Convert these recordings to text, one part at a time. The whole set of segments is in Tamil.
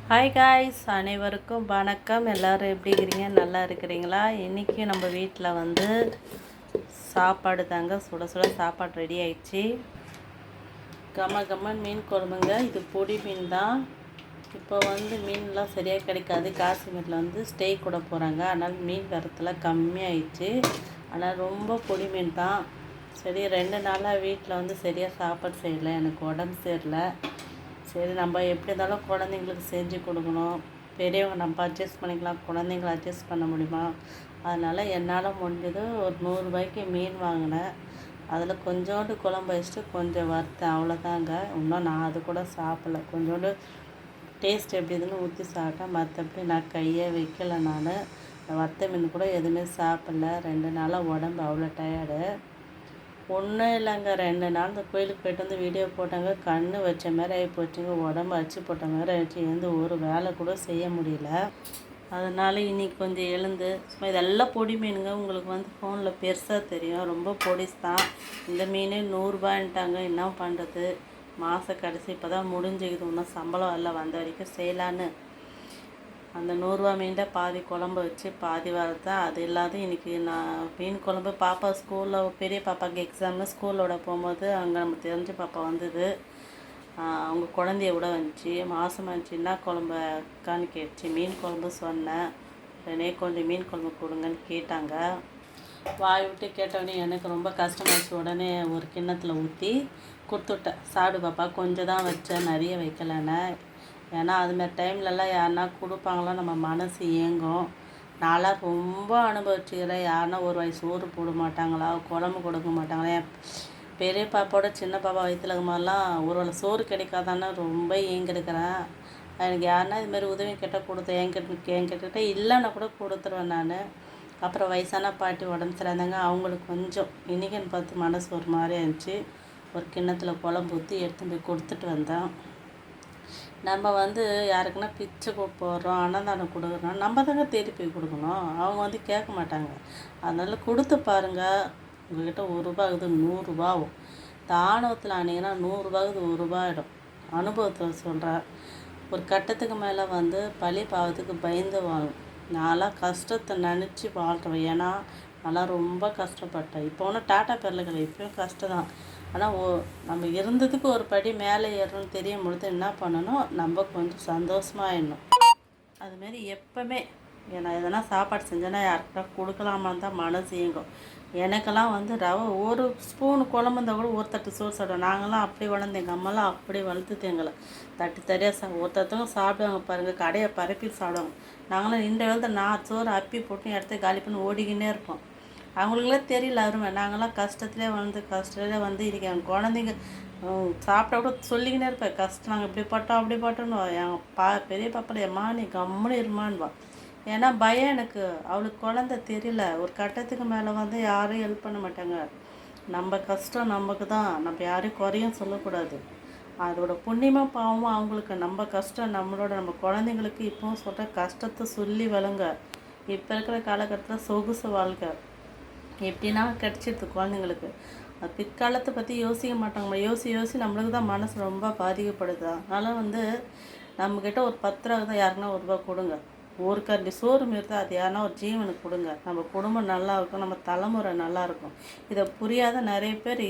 ஹாய் காய்ஸ், அனைவருக்கும் வணக்கம். எல்லோரும் எப்படி இருக்கிறீங்க? நல்லா இருக்கிறீங்களா? இன்றைக்கி நம்ம வீட்டில் வந்து சாப்பாடு தாங்க. சுட சுட சாப்பாடு ரெடி ஆயிடுச்சு. கம்மன் மீன் குழம்புங்க. இது பொடி மீன் தான். இப்போ வந்து மீன்லாம் சரியாக கிடைக்காது. காஷ்மீரில் வந்து ஸ்டே கூட போகிறாங்க. அதனால் மீன் வரத்தில் கம்மியாயிடுச்சு. ஆனால் ரொம்ப பொடி மீன் தான். சரி, 2 நாளாக வீட்டில் வந்து சரியாக சாப்பாடு செய்யலை. எனக்கு உடம்பு சரியில்லை. சரி, நம்ம எப்படி இருந்தாலும் குழந்தைங்களுக்கு செஞ்சு கொடுக்கணும். பெரியவங்க நம்ம அட்ஜஸ்ட் பண்ணிக்கலாம், குழந்தைங்கள அட்ஜஸ்ட் பண்ண முடியுமா? அதனால் என்னால் முடிஞ்சது ஒரு 100 ரூபாய்க்கு மீன் வாங்கினேன். அதில் கொஞ்சோண்டு குழம்பு வச்சுட்டு கொஞ்சம் வறுத்தேன், அவ்வளோதாங்க. இன்னும் நான் அது கூட சாப்பிடல. கொஞ்சோண்டு டேஸ்ட் எப்படி இதுன்னு ஊற்றி சாப்பிட்டேன். மற்றபடி நான் கையே வைக்கலை. நான் வறுத்த மீன் கூட எதுவுமே சாப்பிடல. 2 நாளாக உடம்பு அவ்வளோ டயர்டு. ஒன்றும் இல்லைங்க, 2 நாள் இந்த கோயிலுக்கு போய்ட்டு வந்து வீடியோ போட்டாங்க. கண் வச்ச மாதிரி ஆகி போச்சுங்க. உடம்பு அடிச்சு போட்ட மாதிரி ஆகிடுச்சு. எழுந்து ஒரு வேலை கூட செய்ய முடியல. அதனால் இன்றைக்கி கொஞ்சம் எழுந்து சும்மா இதெல்லாம் பொடி மீனுங்க. உங்களுக்கு வந்து ஃபோனில் பெருசாக தெரியும், ரொம்ப பொடிஸ் தான். இந்த மீனே 100 ரூபான்ட்டாங்க. என்ன பண்ணுறது? மாத கடைசி இப்போ தான் முடிஞ்சுக்குது. இன்னும் சம்பளம் எல்லாம் வந்த வரைக்கும் செய்யலான்னு அந்த 100 ரூபா மீன்ட பாதி குழம்பு வச்சு பாதி வறுத்தேன். அது இல்லாத இன்றைக்கி நான் மீன் குழம்பு பாப்பா ஸ்கூலில், பெரிய பாப்பாவுக்கு எக்ஸாம்னு ஸ்கூலோட போகும்போது அங்கே நம்ம தெரிஞ்ச பாப்பா வந்தது. அவங்க குழந்தைய விட வந்துச்சு. மாதமாக இருந்துச்சு. என்ன குழம்பு அக்கான்னு கேட்டுச்சு. மீன் குழம்பு சொன்னேன். உடனே கொஞ்சம் மீன் குழம்பு கொடுங்கன்னு கேட்டாங்க. வாய் விட்டு கேட்டவுடனே எனக்கு ரொம்ப கஷ்டமாச்சு. உடனே ஒரு கிண்ணத்தில் ஊற்றி கொடுத்துட்டேன். சாப்பிடு பாப்பா, கொஞ்சம் தான் வச்சேன், நிறைய வைக்கலன்னு. ஏன்னா அதுமாரி டைம்லலாம் யாருன்னா கொடுப்பாங்களோ நம்ம மனசு ஏங்கும். நான்லாம் ரொம்ப அனுபவிச்சுக்கிறேன். யாருன்னா ஒரு வாய் சோறு போட மாட்டாங்களா, குழம்பு கொடுக்க மாட்டாங்களா. என் பெரிய பாப்பாவோட சின்ன பாப்பா வயிற்றுல இருக்கும் போதெல்லாம் ஒரு வேளை சோறு கிடைக்காதான்னு ரொம்ப ஏங்கிருக்கிறேன். எனக்கு யாருன்னா இதுமாரி உதவி கேட்டால் கொடுத்தேன். என்கிட்ட இல்லைன்னா கூட கொடுத்துருவேன் நான். அப்புறம் வயசான பாட்டி உடம்பு சரியாந்தாங்க. அவங்களுக்கு கொஞ்சம் இன்றைக்கின்னு பார்த்து மனசு ஒரு மாதிரி இருந்துச்சு. ஒரு கிண்ணத்தில் குழம்பு ஊற்றி எடுத்து போய் கொடுத்துட்டு வந்தேன். நம்ம வந்து யாருக்குன்னா பிச்சை போடுறோம், அன்னதானம் கொடுக்குறோம், நம்ம தாங்க தேடி போய் கொடுக்கணும். அவங்க வந்து கேட்க மாட்டாங்க. அதனால் கொடுத்து பாருங்கள். உங்கள்கிட்ட 1 ரூபா ஆகுது, 100 ரூபா ஆகும். தானத்தில் ஆனீங்கன்னா 100 ரூபாவுக்கு 1 ரூபா ஆகிடும். அனுபவத்தில் சொல்கிறேன். ஒரு கட்டத்துக்கு மேலே வந்து பழி பாவத்துக்கு பயந்து வாழும். நான்லாம் கஷ்டத்தை நினச்சி வாழ்கிறேன். ஏன்னா நான்லாம் ரொம்ப கஷ்டப்பட்டேன். இப்போ ஒன்றும் டாட்டா பேரில் கிடையாது, இப்போயும் கஷ்டம் தான். ஆனால் நம்ம இருந்ததுக்கு ஒரு படி மேலே ஏறணும்னு தெரியும் பொழுது என்ன பண்ணணும், நம்ம கொஞ்சம் சந்தோஷமாகிடணும். அதுமாரி எப்போவுமே நான் எதனா சாப்பாடு செஞ்சேன்னா யாருக்கிட்ட கொடுக்கலாமான்னு தான் மனசு இயங்கும். எனக்கெல்லாம் வந்து ரவை ஒரு ஸ்பூன் குழம்பு இருந்தால் கூட ஒரு தட்டு சோறு சாப்பிடுவோம். நாங்களாம் அப்படி வளர்ந்து, எங்கள் அம்மாலாம் அப்படி வளர்த்துட்டு எங்களை தட்டு தரியாக ஒருத்தவங்க சாப்பிடுவாங்க பாருங்கள், கடையை பரப்பி சாப்பிடுவாங்க. நாங்களாம் இந்த வேலை நான் சோறு அப்பி போட்டு இடத்த காலி பண்ணி ஓடிக்கினே இருப்போம். அவங்களுக்குலாம் தெரியல அருமை. நாங்களாம் கஷ்டத்துலேயே வந்து இன்றைக்கி என் குழந்தைங்க சாப்பிட்டா கூட சொல்லிக்கினே இருப்பேன். கஷ்டம் நாங்கள் இப்படி பட்டோம் அப்படி பட்டோன்னு. என் பெரிய பாப்பாவில் எம்மா நீ கம்முன்னு இருமான்வான். ஏன்னா பயம் எனக்கு. அவளுக்கு குழந்தை தெரியல. ஒரு கட்டத்துக்கு மேலே வந்து யாரும் ஹெல்ப் பண்ண மாட்டாங்க. நம்ம கஷ்டம் நமக்கு தான். நம்ம யாரையும் குறையும் சொல்லக்கூடாது. அதோட புண்ணியமாக பாவமாக அவங்களுக்கு. நம்ம கஷ்டம் நம்ம குழந்தைங்களுக்கு இப்போவும் சொல்கிற கஷ்டத்தை சொல்லி வளங்க. இப்போ இருக்கிற காலகட்டத்தில் சொகுசு வாழ்க்கை எப்படின்னா கிடச்சிடுது குழந்தைங்களுக்கு. அது பிற்காலத்தை பற்றி யோசிக்க மாட்டாங்க. யோசி நம்மளுக்கு தான் மனசு ரொம்ப பாதிக்கப்படுது. அதனால் வந்து நம்மக்கிட்ட ஒரு 10 ரூபா தான், யாருன்னா 1 ரூபா கொடுங்க. ஒரு கரண்டி சோறு மாரி தான், அது யாருன்னா ஒரு ஜீவனுக்கு கொடுங்க. நம்ம குடும்பம் நல்லாயிருக்கும், நம்ம தலைமுறை நல்லாயிருக்கும். இதை புரியாத நிறைய பேர்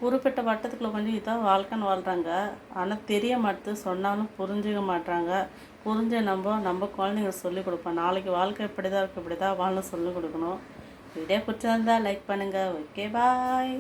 குறிப்பிட்ட வட்டத்துக்குள்ளே கொஞ்சம் இதான் வாழ்க்கைன்னு வாழ்கிறாங்க. ஆனால் தெரிய மாட்டுது. சொன்னாலும் புரிஞ்சுக்க மாட்டாங்க. புரிஞ்ச நம்ம குழந்தைங்க சொல்லிக் கொடுப்போம். நாளைக்கு வாழ்க்கை இப்படி தான் இருக்குது, இப்படி தான் வாழணும் சொல்லிக் கொடுக்கணும். வீடியோ பிடிச்சிருந்தா லைக் பண்ணுங்கள். ஓகே, பாய்.